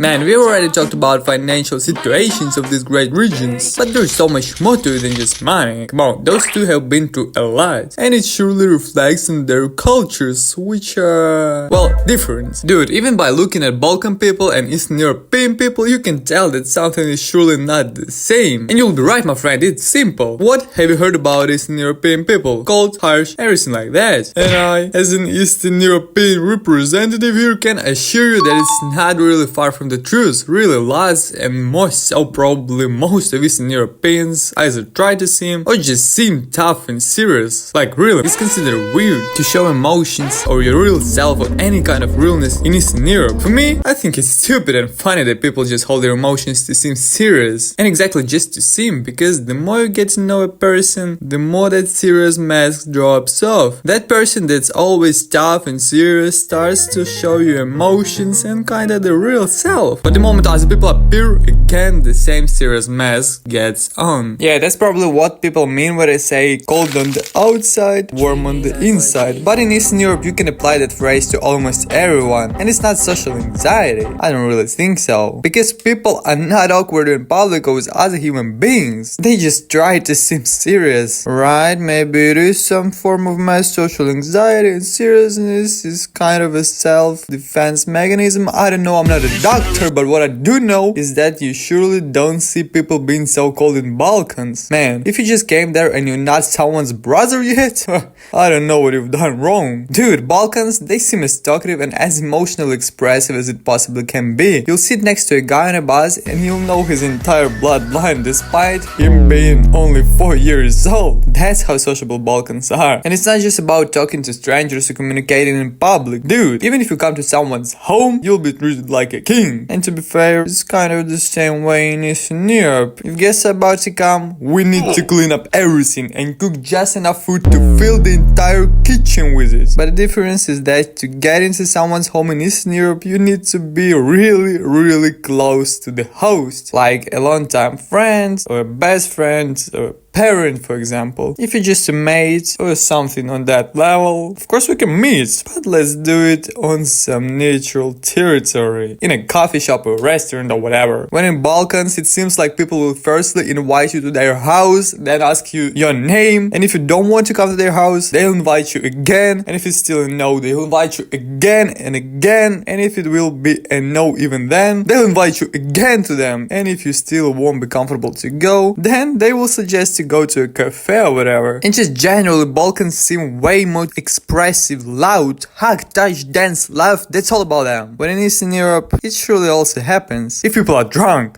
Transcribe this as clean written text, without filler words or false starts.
Man, we already talked about financial situations of these great regions, but there's so much more to it than just money. Come on, those two have been through a lot, and it surely reflects in their cultures, which are, well, different. Dude, even by looking at Balkan people and Eastern European people, you can tell that something is surely not the same. And you'll be right, my friend, it's simple. What have you heard about Eastern European people? Cold, harsh, everything like that. And I, as an Eastern European representative here, can assure you that it's not really far from the truth. Really, lots and more so probably most of Eastern Europeans either try to seem or just seem tough and serious. Like really, it's considered weird to show emotions or your real self or any kind of realness in Eastern Europe. For me, I think it's stupid and funny that people just hold their emotions to seem serious. And exactly just to seem, because the more you get to know a person, the more that serious mask drops off. That person that's always tough and serious starts to show you emotions and kinda the real self. But the moment other people appear again, the same serious mask gets on. Yeah, that's probably what people mean when they say cold on the outside, warm on the inside. But in Eastern Europe you can apply that phrase to almost everyone. And it's not social anxiety. I don't really think so. Because people are not awkward in public or with other human beings. They just try to seem serious. Right, maybe it is some form of mass social anxiety, and seriousness is kind of a self-defense mechanism. I don't know, I'm not a doctor, but what I do know is that you surely don't see people being so cold in Balkans. Man, if you just came there and you're not someone's brother yet, I don't know what you've done wrong. Dude, Balkans, they seem as talkative and as emotionally expressive as it possibly can be. You'll sit next to a guy on a bus and you'll know his entire bloodline despite him being only 4 years old. That's how sociable Balkans are. And it's not just about talking to strangers or communicating in public. Dude, even if you come to someone's home, you'll be treated like a king. And to be fair, it's kind of the same way in Eastern Europe. If guests are about to come, we need to clean up everything and cook just enough food to fill the entire kitchen with it. But the difference is that to get into someone's home in Eastern Europe, you need to be really close to the host. Like a long-time friend, or a best friend, or parent, for example. If you're just a mate or something on that level, of course we can meet, but let's do it on some neutral territory, in a coffee shop or restaurant or whatever. When in Balkans, it seems like people will firstly invite you to their house, then ask you your name, and if you don't want to come to their house, they'll invite you again, and if it's still a no, they'll invite you again and again, and if it will be a no even then, they'll invite you again to them, and if you still won't be comfortable to go, then they will suggest to go to a cafe or whatever. And just generally, Balkans seem way more expressive, loud, hug, touch, dance, laugh, that's all about them. But in Eastern Europe, it surely also happens if people are drunk.